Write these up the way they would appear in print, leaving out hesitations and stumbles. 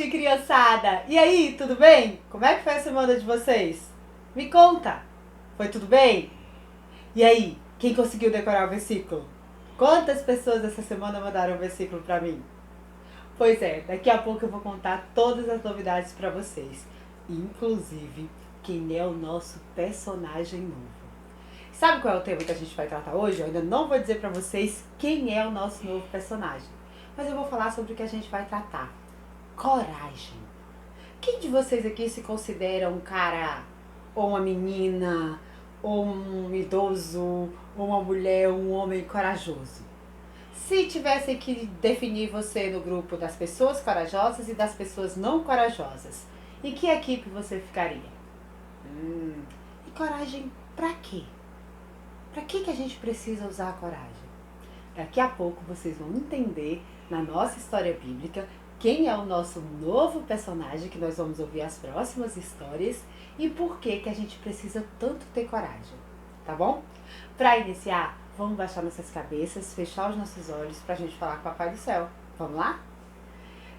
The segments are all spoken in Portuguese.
noite, criançada! E aí, tudo bem? Como é que foi a semana de vocês? Me conta! Foi tudo bem? E aí, quem conseguiu decorar o versículo? Quantas pessoas essa semana mandaram o versículo pra mim? Pois é, daqui a pouco eu vou contar todas as novidades pra vocês. Inclusive, quem é o nosso personagem novo. Sabe qual é o tema que a gente vai tratar hoje? Eu ainda não vou dizer pra vocês quem é o nosso novo personagem. Mas eu vou falar sobre o que a gente vai tratar. Coragem. Quem de vocês aqui se considera um cara, ou uma menina, ou um idoso, ou uma mulher, ou um homem corajoso? Se tivessem que definir você no grupo das pessoas corajosas e das pessoas não corajosas, em que equipe você ficaria? E coragem pra quê? Pra que a gente precisa usar a coragem? Daqui a pouco vocês vão entender na nossa história bíblica quem é o nosso novo personagem que nós vamos ouvir as próximas histórias e por que a gente precisa tanto ter coragem, tá bom? Para iniciar, vamos baixar nossas cabeças, fechar os nossos olhos para a gente falar com o Papai do Céu. Vamos lá?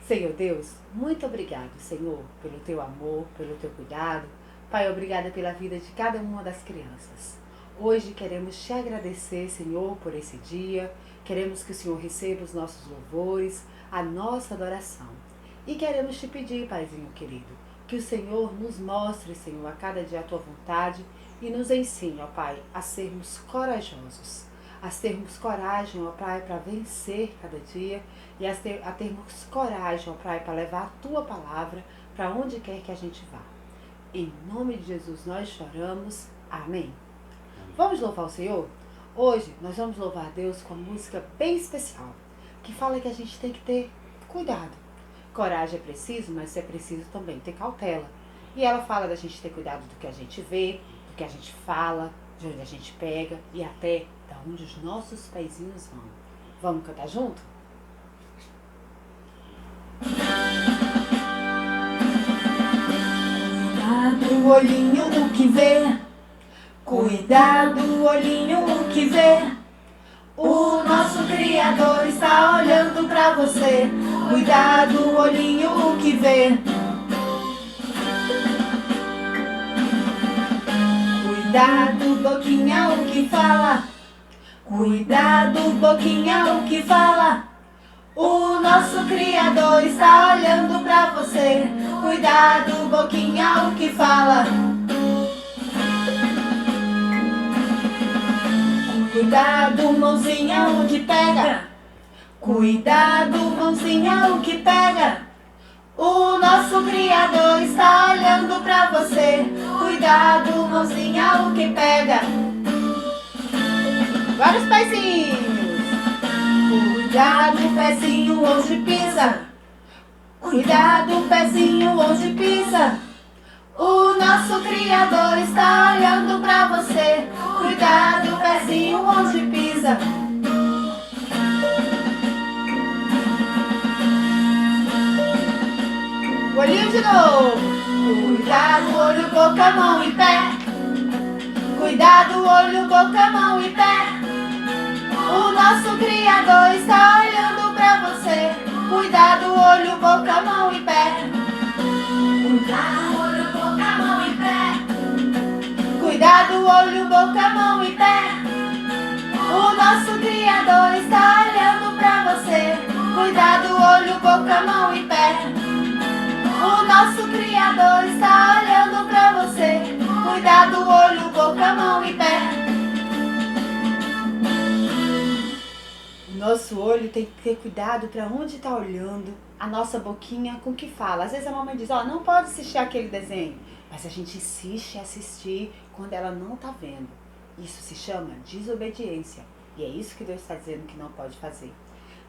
Senhor Deus, muito obrigado, Senhor, pelo teu amor, pelo teu cuidado. Pai, obrigada pela vida de cada uma das crianças. Hoje queremos te agradecer, Senhor, por esse dia. Queremos que o Senhor receba os nossos louvores, a nossa adoração. E queremos te pedir, Paizinho querido, que o Senhor nos mostre, Senhor, a cada dia a tua vontade e nos ensine, ó Pai, a sermos corajosos, a termos coragem, ó Pai, para vencer cada dia e a termos coragem, ó Pai, para levar a tua palavra para onde quer que a gente vá. Em nome de Jesus nós choramos. Amém. Vamos louvar o Senhor? Hoje nós vamos louvar a Deus com uma música bem especial, que fala que a gente tem que ter cuidado. Coragem é preciso, mas é preciso também ter cautela. E ela fala da gente ter cuidado do que a gente vê, do que a gente fala, de onde a gente pega e até de onde os nossos pezinhos vão. Vamos cantar junto? Cuidado, olhinho no que vê. Cuidado, olhinho no que vê. O nosso Criador está olhando pra você. Cuidado, olhinho no que vê. Cuidado, boquinha, o que fala. Cuidado, boquinha, o que fala. O nosso Criador está olhando pra você. Cuidado, boquinha, o que fala. Cuidado, mãozinha, o que pega. Cuidado, mãozinha, o que pega. O nosso Criador está olhando pra você. Cuidado, mãozinha, o que pega. Vários pezinhos. Cuidado, pezinho, onde pisa. Cuidado, pezinho, onde pisa. O nosso Criador está olhando pra você. Cuidado, pezinho, onde pisa. Olhinho de novo. Cuidado, olho, boca, mão e pé. Cuidado, olho, boca, mão e pé. O nosso Criador está olhando pra você. Cuidado, olho, boca, mão e pé. Cuidado, olho, boca, mão e pé. Cuidado, olho, boca, mão e pé. O nosso Criador está olhando pra você. Cuidado, olho, boca, mão e pé. O nosso Criador está olhando pra você. Cuidado, olho, boca, mão e pé. O nosso olho tem que ter cuidado para onde está olhando, a nossa boquinha com o que fala. Às vezes a mamãe diz, não pode assistir aquele desenho, mas a gente insiste em assistir quando ela não está vendo. Isso se chama desobediência e é isso que Deus está dizendo que não pode fazer.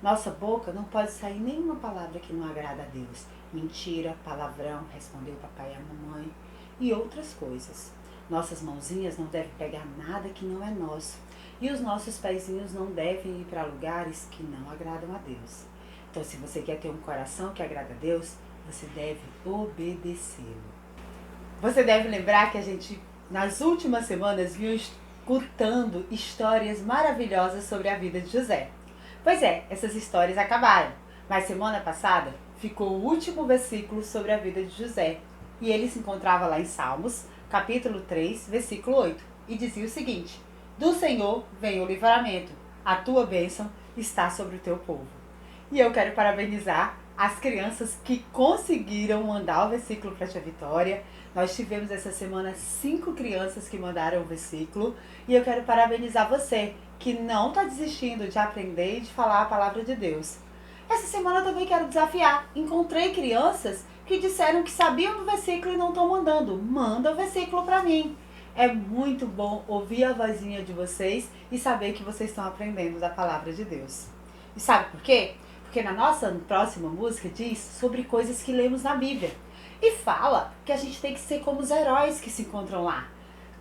Nossa boca não pode sair nenhuma palavra que não agrada a Deus. Mentira, palavrão, responder o papai e a mamãe e outras coisas. Nossas mãozinhas não devem pegar nada que não é nosso. E os nossos pezinhos não devem ir para lugares que não agradam a Deus. Então, se você quer ter um coração que agrada a Deus, você deve obedecê-lo. Você deve lembrar que a gente, nas últimas semanas, viu escutando histórias maravilhosas sobre a vida de José. Pois é, essas histórias acabaram. Mas semana passada ficou o último versículo sobre a vida de José. E ele se encontrava lá em Salmos, capítulo 3, versículo 8. E dizia o seguinte: do Senhor vem o livramento, a tua bênção está sobre o teu povo. E eu quero parabenizar as crianças que conseguiram mandar o versículo para a tia Vitória. Nós tivemos essa semana 5 crianças que mandaram o versículo. E eu quero parabenizar você que não está desistindo de aprender e de falar a palavra de Deus. Essa semana eu também quero desafiar. Encontrei crianças que disseram que sabiam do versículo e não estão mandando. Manda o versículo para mim. É muito bom ouvir a vozinha de vocês e saber que vocês estão aprendendo da palavra de Deus. E sabe por quê? Porque na nossa próxima música diz sobre coisas que lemos na Bíblia. E fala que a gente tem que ser como os heróis que se encontram lá.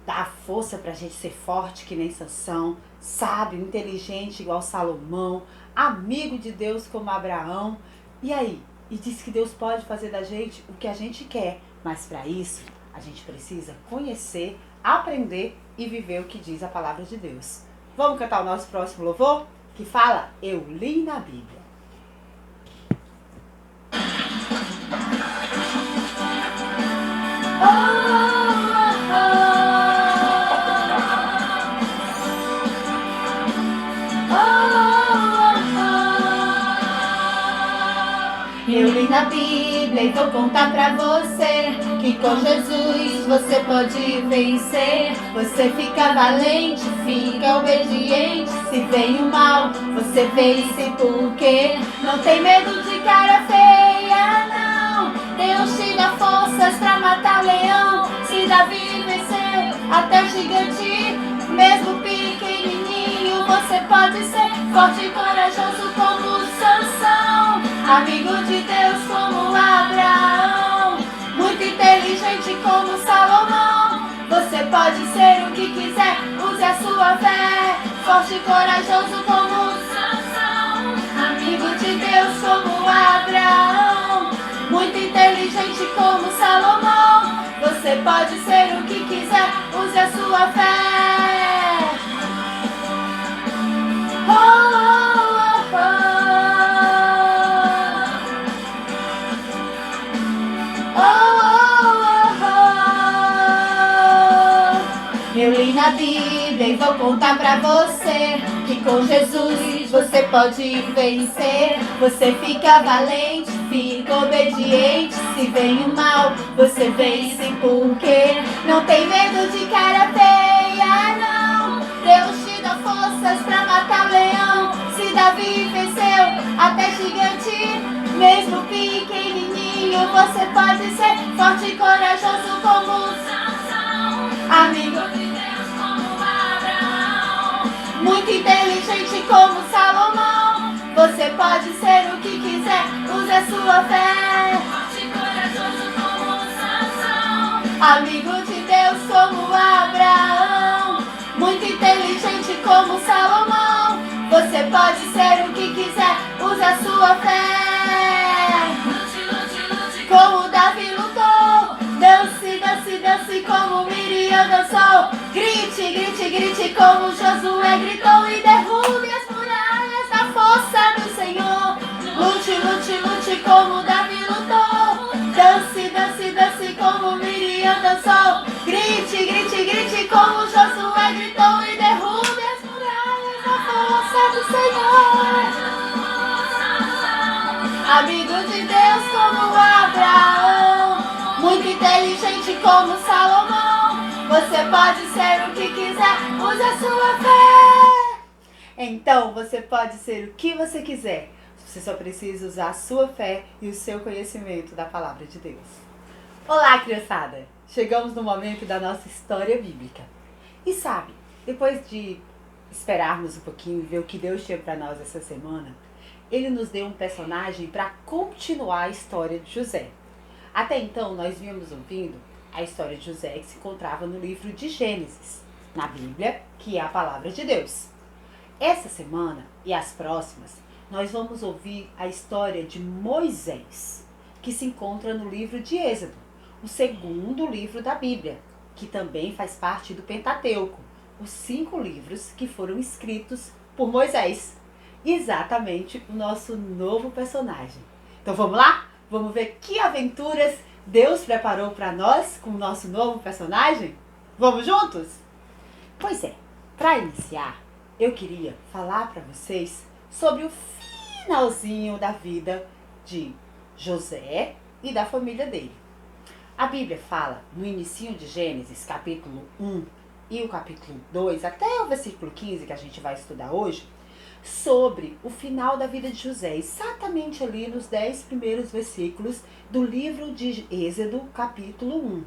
Dá força pra gente ser forte que nem Sansão, sábio, inteligente igual Salomão, amigo de Deus como Abraão. E aí? E diz que Deus pode fazer da gente o que a gente quer. Mas para isso, a gente precisa conhecer, aprender e viver o que diz a palavra de Deus. Vamos cantar o nosso próximo louvor? Que fala, eu li na Bíblia. Eu li na Bíblia e vou contar pra você que com Jesus você pode vencer. Você fica valente, fica obediente. Se vem o mal, você vence porque não tem medo de cara feia, não. Deus te dá forças pra matar o leão. Se Davi venceu até o gigante, mesmo pequenininho, você pode ser forte e corajoso como Sansão. Amigo de Deus como Abraão, muito inteligente como Salomão. Você pode ser o que quiser, use a sua fé. Forte e corajoso como Sansão. Amigo de Deus como Abraão, muito inteligente como Salomão. Você pode ser o que quiser, use a sua fé. Oh, oh, oh, oh. Eu li na Bíblia e vou contar pra você que com Jesus você pode vencer. Você fica valente, fica obediente. Se vem o mal, você vence porque não tem medo de cara feia, não. Deus te dá forças pra matar o leão. Se Davi venceu até gigante, mesmo pequenininho, você pode ser forte e corajoso como Sansão. Amigo de Deus como Abraão, muito inteligente como Salomão. Você pode ser o que quiser, use a sua fé. Forte e corajoso como Sansão. Amigo de Deus como Abraão, muito inteligente como Salomão. Você pode ser o que quiser, use a sua fé. Lute, lute, lute como Davi lutou. Dance, dance, dance como Miriam dançou. Grite, grite, grite como Josué gritou. E derrube as muralhas na força do Senhor. Lute, lute, lute como Davi lutou. Dance, dance, dance como Miriam dançou. Grite, grite, grite como Josué gritou. E derrube as muralhas na força do Senhor. Amigo de Deus como Abraão, muito inteligente como Salomão. Você pode ser o que quiser, use a sua fé. Então você pode ser o que você quiser. Você só precisa usar a sua fé e o seu conhecimento da palavra de Deus. Olá, criançada! Chegamos no momento da nossa história bíblica. E sabe, depois de esperarmos um pouquinho e ver o que Deus tinha para nós essa semana, Ele nos deu um personagem para continuar a história de José. Até então, nós vínhamos ouvindo a história de José que se encontrava no livro de Gênesis, na Bíblia, que é a palavra de Deus. Essa semana e as próximas, nós vamos ouvir a história de Moisés, que se encontra no livro de Êxodo, o segundo livro da Bíblia, que também faz parte do Pentateuco, os 5 livros que foram escritos por Moisés. Exatamente o nosso novo personagem. Então vamos lá? Vamos ver que aventuras Deus preparou para nós com o nosso novo personagem? Vamos juntos? Pois é, para iniciar, eu queria falar para vocês sobre o finalzinho da vida de José e da família dele. A Bíblia fala no inicinho de Gênesis, capítulo 1 e o capítulo 2, até o versículo 15 que a gente vai estudar hoje, sobre o final da vida de José, exatamente ali nos 10 primeiros versículos do livro de Êxodo, capítulo 1.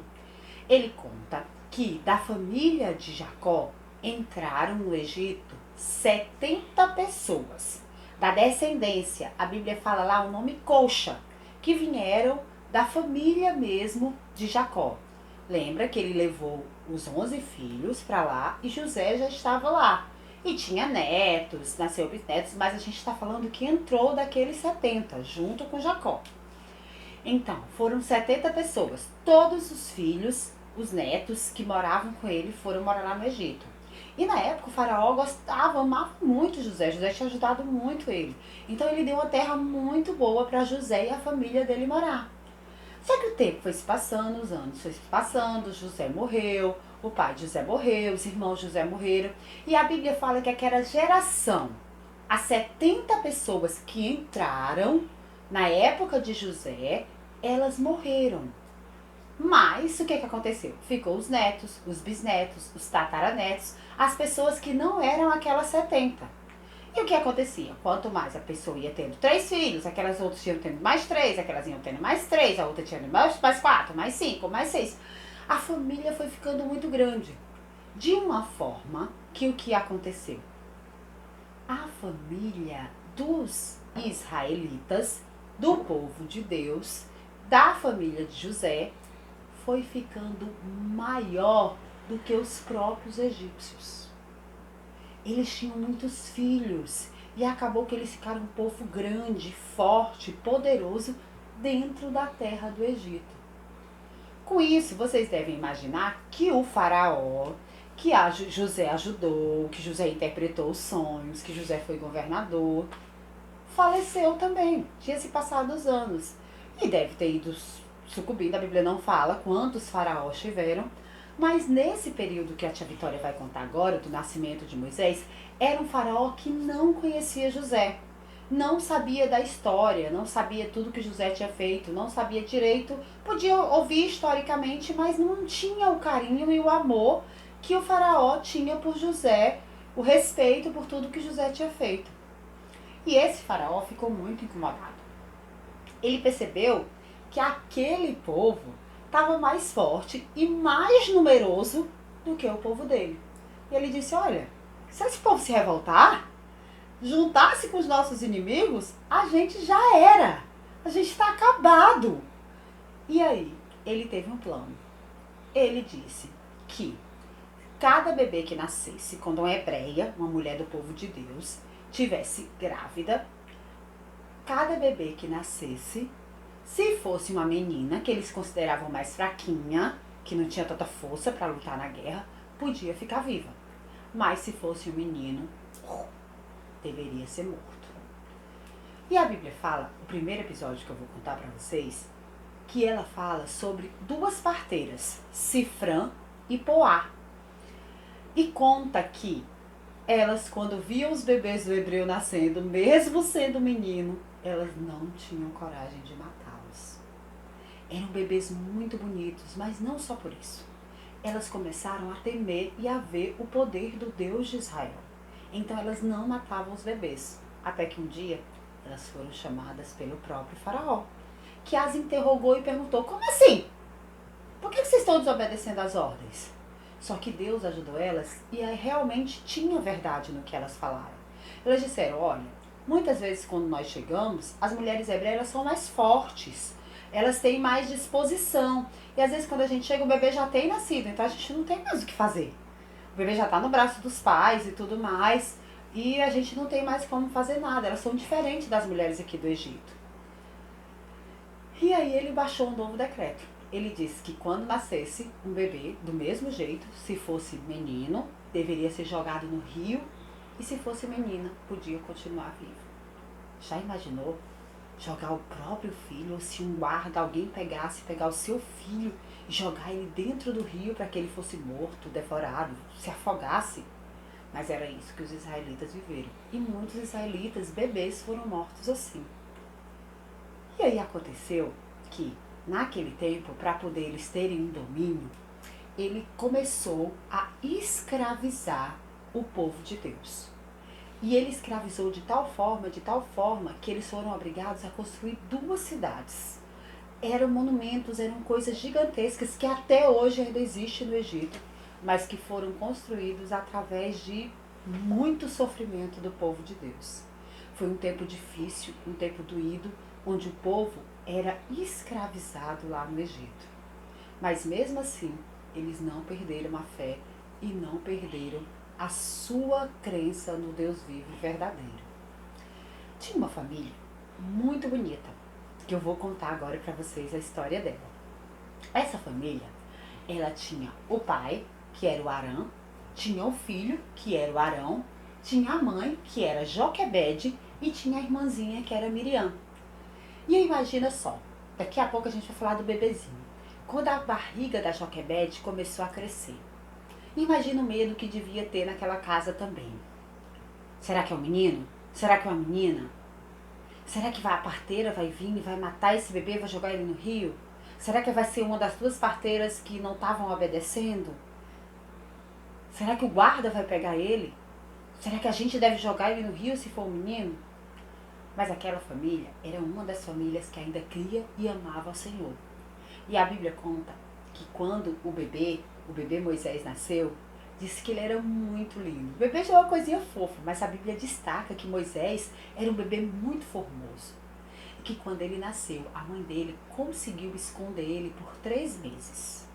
Ele conta que da família de Jacó entraram no Egito 70 pessoas. Da descendência, a Bíblia fala lá o nome Coxa, que vieram da família mesmo de Jacó. Lembra que ele levou os 11 filhos para lá e José já estava lá. E tinha netos, nasceu bisnetos, mas a gente está falando que entrou daqueles 70, junto com Jacó. Então, foram 70 pessoas. Todos os filhos, os netos que moravam com ele, foram morar lá no Egito. E na época o faraó gostava, amava muito José. José tinha ajudado muito ele. Então ele deu uma terra muito boa para José e a família dele morar. Só que o tempo foi se passando, os anos foi se passando, José morreu, o pai de José morreu, os irmãos de José morreram. E a Bíblia fala que aquela geração, as 70 pessoas que entraram na época de José, elas morreram. Mas o que aconteceu? Ficou os netos, os bisnetos, os tataranetos, as pessoas que não eram aquelas 70. E o que acontecia? Quanto mais a pessoa ia tendo 3 filhos, aquelas outras iam tendo mais 3, aquelas iam tendo mais 3, a outra tinha mais 4, mais 5, mais 6. A família foi ficando muito grande. De uma forma que o que aconteceu? A família dos israelitas, do povo de Deus, da família de José, foi ficando maior do que os próprios egípcios. Eles tinham muitos filhos e acabou que eles ficaram um povo grande, forte, poderoso dentro da terra do Egito. Com isso, vocês devem imaginar que o faraó, que José ajudou, que José interpretou os sonhos, que José foi governador, faleceu também. Tinha se passado os anos. E deve ter ido sucumbindo, a Bíblia não fala quantos faraós tiveram, mas nesse período que a tia Vitória vai contar agora, do nascimento de Moisés, era um faraó que não conhecia José, não sabia da história, não sabia tudo que José tinha feito, não sabia direito, podia ouvir historicamente, mas não tinha o carinho e o amor que o faraó tinha por José, o respeito por tudo que José tinha feito. E esse faraó ficou muito incomodado. Ele percebeu que aquele povo estava mais forte e mais numeroso do que o povo dele. E ele disse, olha, se esse povo se revoltar, juntar-se com os nossos inimigos, a gente já era. A gente está acabado. E aí, ele teve um plano. Ele disse que cada bebê que nascesse, quando uma hebreia, uma mulher do povo de Deus, tivesse grávida, cada bebê que nascesse, se fosse uma menina, que eles consideravam mais fraquinha, que não tinha tanta força para lutar na guerra, podia ficar viva. Mas se fosse um menino, deveria ser morto. E a Bíblia fala, o primeiro episódio que eu vou contar para vocês, que ela fala sobre 2 parteiras, Sifrã e Poá. E conta que elas, quando viam os bebês do hebreu nascendo, mesmo sendo menino, elas não tinham coragem de matá-los. Eram bebês muito bonitos, mas não só por isso. Elas começaram a temer e a ver o poder do Deus de Israel. Então elas não matavam os bebês. Até que um dia, elas foram chamadas pelo próprio faraó, que as interrogou e perguntou, como assim? Por que vocês estão desobedecendo às ordens? Só que Deus ajudou elas e realmente tinha verdade no que elas falaram. Elas disseram, olha, muitas vezes quando nós chegamos, as mulheres hebreias elas são mais fortes, elas têm mais disposição. E às vezes quando a gente chega, o bebê já tem nascido, então a gente não tem mais o que fazer. O bebê já está no braço dos pais e tudo mais, e a gente não tem mais como fazer nada. Elas são diferentes das mulheres aqui do Egito. E aí ele baixou um novo decreto. Ele disse que quando nascesse um bebê, do mesmo jeito, se fosse menino, deveria ser jogado no rio, e se fosse menina, podia continuar vivo. Já imaginou jogar o próprio filho, ou se um guarda, alguém pegar o seu filho e jogar ele dentro do rio para que ele fosse morto, devorado, se afogasse. Mas era isso que os israelitas viveram. E muitos israelitas, bebês, foram mortos assim. E aí aconteceu que, naquele tempo, para poder eles terem um domínio, ele começou a escravizar o povo de Deus. E ele escravizou de tal forma, que eles foram obrigados a construir 2 cidades. Eram monumentos, eram coisas gigantescas que até hoje ainda existem no Egito, mas que foram construídos através de muito sofrimento do povo de Deus. Foi um tempo difícil, um tempo doído, onde o povo era escravizado lá no Egito. Mas mesmo assim, eles não perderam a fé e não perderam a sua crença no Deus vivo e verdadeiro. Tinha uma família muito bonita, que eu vou contar agora para vocês a história dela. Essa família, ela tinha o pai, que era o Arã, tinha o filho, que era o Arão, tinha a mãe, que era Joquebede, e tinha a irmãzinha, que era Miriam. E aí imagina só, daqui a pouco a gente vai falar do bebezinho. Quando a barriga da Joquebede começou a crescer, imagina o medo que devia ter naquela casa também. Será que é um menino? Será que é uma menina? Será que a parteira vai vir e vai matar esse bebê e vai jogar ele no rio? Será que vai ser uma das 2 parteiras que não estavam obedecendo? Será que o guarda vai pegar ele? Será que a gente deve jogar ele no rio se for um menino? Mas aquela família era uma das famílias que ainda cria e amava o Senhor. E a Bíblia conta que quando o bebê Moisés nasceu, disse que ele era muito lindo. O bebê já é uma coisinha fofa, mas a Bíblia destaca que Moisés era um bebê muito formoso. E que quando ele nasceu, a mãe dele conseguiu esconder ele por 3 meses.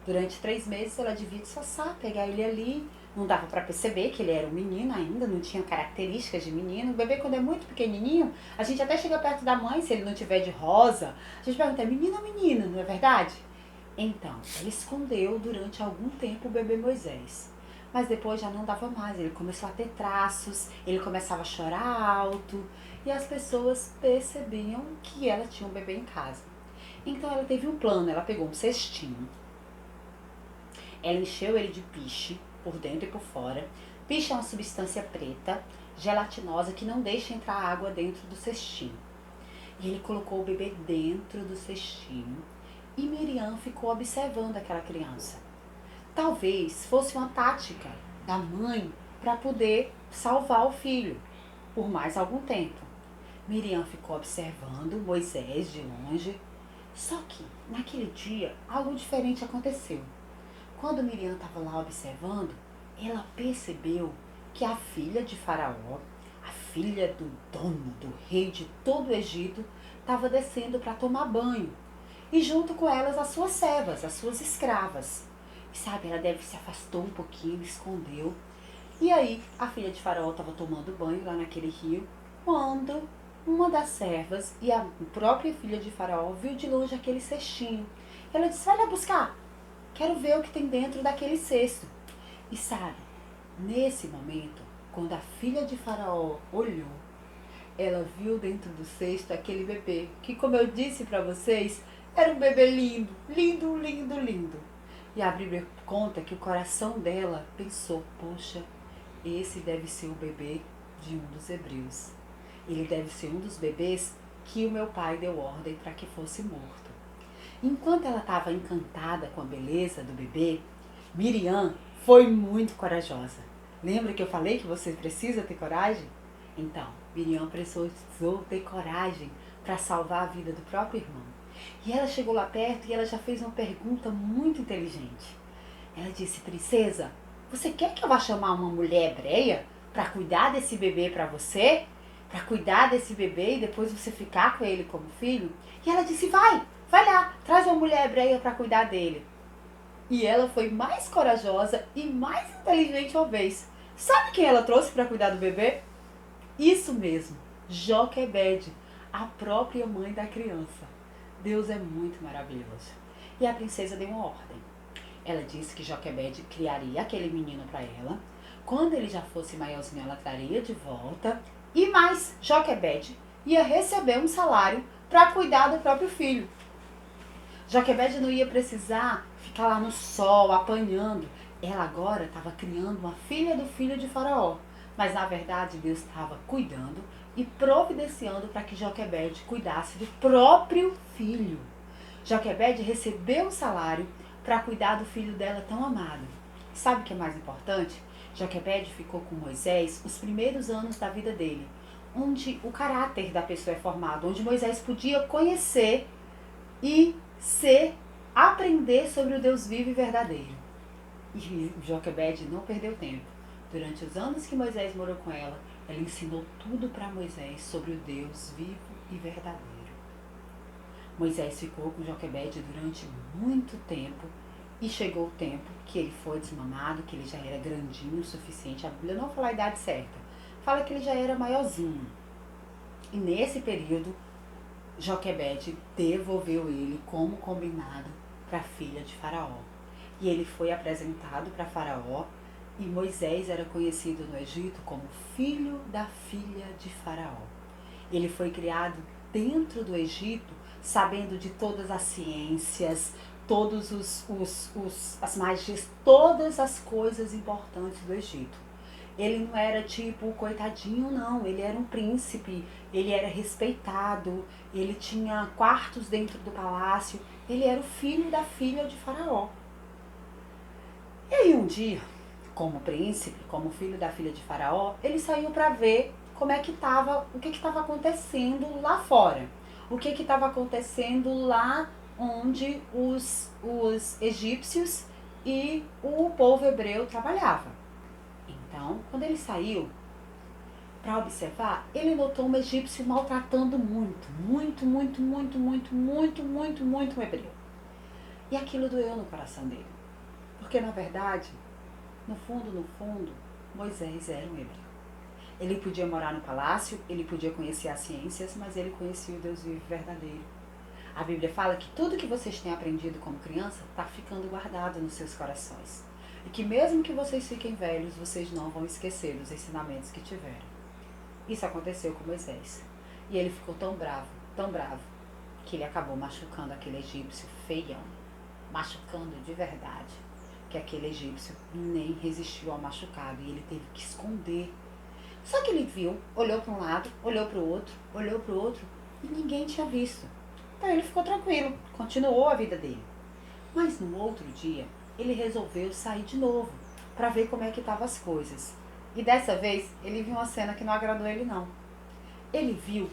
Durante 3 meses ela devia disfarçar, pegar ele ali. Não dava para perceber que ele era um menino ainda, não tinha características de menino. O bebê, quando é muito pequenininho, a gente até chega perto da mãe, se ele não tiver de rosa, a gente pergunta, é menino ou menina, não é verdade? Então, ela escondeu durante algum tempo o bebê Moisés. Mas depois já não dava mais, ele começou a ter traços, ele começava a chorar alto, e as pessoas percebiam que ela tinha um bebê em casa. Então ela teve um plano, ela pegou um cestinho, ela encheu ele de piche, por dentro e por fora. Piche é uma substância preta, gelatinosa, que não deixa entrar água dentro do cestinho. E ele colocou o bebê dentro do cestinho e Miriam ficou observando aquela criança. Talvez fosse uma tática da mãe para poder salvar o filho por mais algum tempo. Miriam ficou observando Moisés de longe. Só que, naquele dia, algo diferente aconteceu. Quando Miriam estava lá observando, ela percebeu que a filha de Faraó, a filha do dono, do rei de todo o Egito, estava descendo para tomar banho. E junto com elas as suas servas, as suas escravas. E sabe, ela se afastou um pouquinho, escondeu. E aí, a filha de Faraó estava tomando banho lá naquele rio, quando uma das servas e a própria filha de Faraó viu de longe aquele cestinho. Ela disse, vai lá buscar, quero ver o que tem dentro daquele cesto. E sabe, nesse momento, quando a filha de Faraó olhou, ela viu dentro do cesto aquele bebê, que como eu disse para vocês, era um bebê lindo, lindo, lindo, lindo. E a Bíblia conta que o coração dela pensou, poxa, esse deve ser o bebê de um dos hebreus. Ele deve ser um dos bebês que o meu pai deu ordem para que fosse morto. Enquanto ela estava encantada com a beleza do bebê, Miriam foi muito corajosa. Lembra que eu falei que você precisa ter coragem? Então, Miriam precisou ter coragem para salvar a vida do próprio irmão. E ela chegou lá perto e ela já fez uma pergunta muito inteligente. Ela disse, princesa, você quer que eu vá chamar uma mulher hebreia para cuidar desse bebê para você? Para cuidar desse bebê e depois você ficar com ele como filho? E ela disse, vai lá, traz uma mulher hebreia para cuidar dele. E ela foi mais corajosa e mais inteligente uma vez. Sabe quem ela trouxe para cuidar do bebê? Isso mesmo, Joquebede, a própria mãe da criança. Deus é muito maravilhoso. E a princesa deu uma ordem. Ela disse que Joquebede criaria aquele menino para ela. Quando ele já fosse maiorzinho, ela traria de volta. E mais, Joquebede ia receber um salário para cuidar do próprio filho. Joquebede não ia precisar ficar lá no sol, apanhando. Ela agora estava criando uma filha do filho de Faraó. Mas na verdade Deus estava cuidando e providenciando para que Joquebede cuidasse do próprio filho. Joquebede recebeu o salário para cuidar do filho dela tão amado. Sabe o que é mais importante? Joquebede ficou com Moisés os primeiros anos da vida dele, onde o caráter da pessoa é formado, onde Moisés podia conhecer e aprender sobre o Deus vivo e verdadeiro. E Joquebede não perdeu tempo. Durante os anos que Moisés morou com ela, ela ensinou tudo para Moisés sobre o Deus vivo e verdadeiro. Moisés ficou com Joquebede durante muito tempo e chegou o tempo que ele foi desmamado, que ele já era grandinho o suficiente. A Bíblia não fala a idade certa, fala que ele já era maiorzinho. E nesse período, Joquebede devolveu ele como combinado para a filha de Faraó. E ele foi apresentado para Faraó, e Moisés era conhecido no Egito como filho da filha de Faraó. Ele foi criado dentro do Egito, sabendo de todas as ciências, todas as magias, todas as coisas importantes do Egito. Ele não era tipo coitadinho, não. Ele era um príncipe, ele era respeitado, ele tinha quartos dentro do palácio. Ele era o filho da filha de Faraó. E aí um dia, como príncipe, como filho da filha de Faraó, ele saiu para ver como é que estava, o que estava acontecendo lá fora. O que estava acontecendo lá onde os egípcios e o povo hebreu trabalhavam. Então, quando ele saiu para observar, ele notou um egípcio maltratando muito um hebreu. E aquilo doeu no coração dele. Porque, na verdade, no fundo, Moisés era um hebreu. Ele podia morar no palácio, ele podia conhecer as ciências, mas ele conhecia o Deus vivo e verdadeiro. A Bíblia fala que tudo que vocês têm aprendido como criança está ficando guardado nos seus corações. E que mesmo que vocês fiquem velhos, vocês não vão esquecer dos ensinamentos que tiveram. Isso aconteceu com Moisés. E ele ficou tão bravo, que ele acabou machucando aquele egípcio feião. Machucando de verdade. Que aquele egípcio nem resistiu ao machucado e ele teve que esconder. Só que ele viu, olhou para um lado, olhou para o outro e ninguém tinha visto. Então ele ficou tranquilo, continuou a vida dele. Mas no outro dia, ele resolveu sair de novo para ver como é que estavam as coisas. E dessa vez, ele viu uma cena que não agradou ele não. Ele viu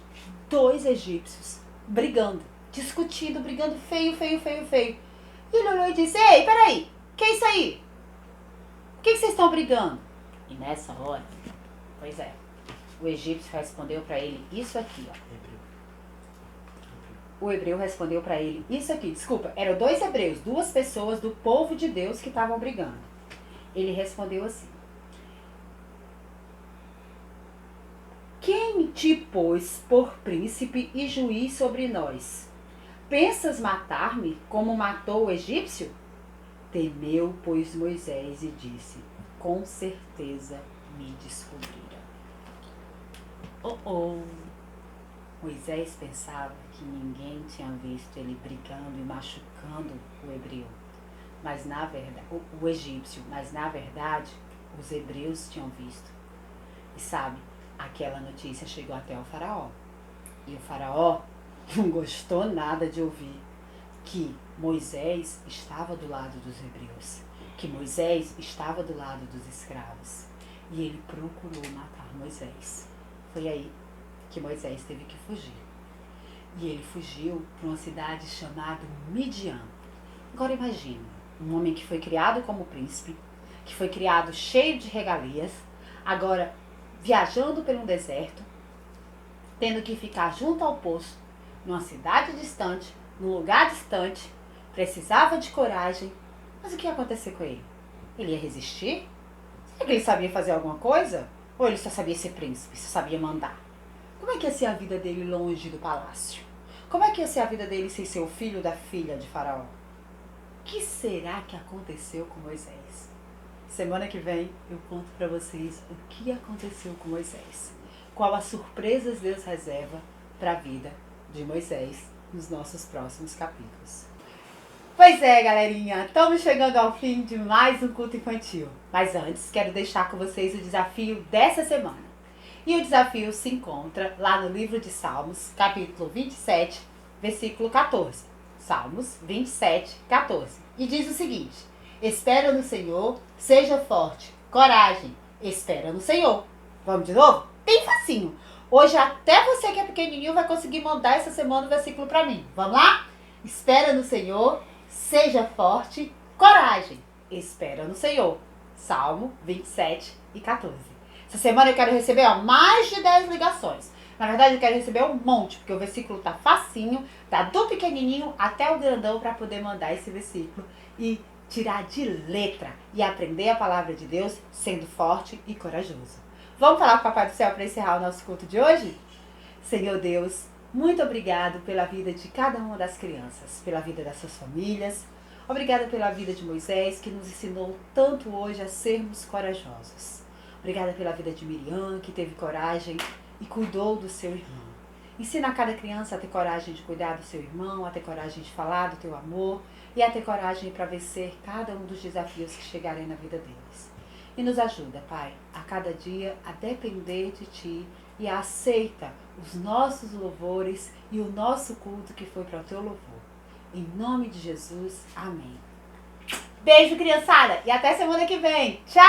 2 egípcios brigando, discutindo, brigando feio. E ele olhou e disse: "Ei, peraí, que é isso aí? Por que vocês estão brigando?" E nessa hora, pois é, o egípcio respondeu para ele isso aqui, ó. O hebreu respondeu para ele isso aqui, desculpa, eram 2 hebreus, 2 pessoas do povo de Deus que estavam brigando. Ele respondeu assim: "Quem te pôs por príncipe e juiz sobre nós? Pensas matar-me como matou o egípcio?" Temeu, pois, Moisés e disse: "Com certeza me descobriram." Moisés pensava que ninguém tinha visto ele brigando e machucando o hebreu, mas na verdade, o egípcio, mas na verdade os hebreus tinham visto. E sabe, aquela notícia chegou até o faraó. E o faraó não gostou nada de ouvir que Moisés estava do lado dos hebreus, que Moisés estava do lado dos escravos. E ele procurou matar Moisés. Foi aí que Moisés teve que fugir. E ele fugiu para uma cidade chamada Midian. Agora imagine, um homem que foi criado como príncipe, que foi criado cheio de regalias, agora viajando por um deserto, tendo que ficar junto ao poço, numa cidade distante, num lugar distante, precisava de coragem. Mas o que ia acontecer com ele? Ele ia resistir? Será que ele sabia fazer alguma coisa? Ou ele só sabia ser príncipe, só sabia mandar? Como é que ia ser a vida dele longe do palácio? Como é que ia ser a vida dele sem ser o filho da filha de Faraó? O que será que aconteceu com Moisés? Semana que vem eu conto para vocês o que aconteceu com Moisés. Qual as surpresas Deus reserva para a vida de Moisés nos nossos próximos capítulos. Pois é, galerinha, estamos chegando ao fim de mais um culto infantil. Mas antes, quero deixar com vocês o desafio dessa semana. E o desafio se encontra lá no livro de Salmos, capítulo 27, versículo 14. Salmos 27, 14. E diz o seguinte: espera no Senhor, seja forte, coragem, espera no Senhor. Vamos de novo? Bem facinho. Hoje até você que é pequenininho vai conseguir mandar essa semana o versículo para mim. Vamos lá? Espera no Senhor, seja forte, coragem, espera no Senhor. Salmo 27 e 14. Essa semana eu quero receber mais de 10 ligações. Na verdade eu quero receber um monte, porque o versículo tá facinho, tá do pequenininho até o grandão para poder mandar esse versículo e tirar de letra e aprender a palavra de Deus sendo forte e corajoso. Vamos falar com o Papai do Céu para encerrar o nosso culto de hoje? Senhor Deus, muito obrigado pela vida de cada uma das crianças, pela vida das suas famílias. Obrigada pela vida de Moisés, que nos ensinou tanto hoje a sermos corajosos. Obrigada pela vida de Miriam, que teve coragem e cuidou do seu irmão. Ensina a cada criança a ter coragem de cuidar do seu irmão, a ter coragem de falar do teu amor e a ter coragem para vencer cada um dos desafios que chegarem na vida deles. E nos ajuda, Pai, a cada dia a depender de Ti e aceita os nossos louvores e o nosso culto que foi para o Teu louvor. Em nome de Jesus, amém. Beijo, criançada, e até semana que vem. Tchau!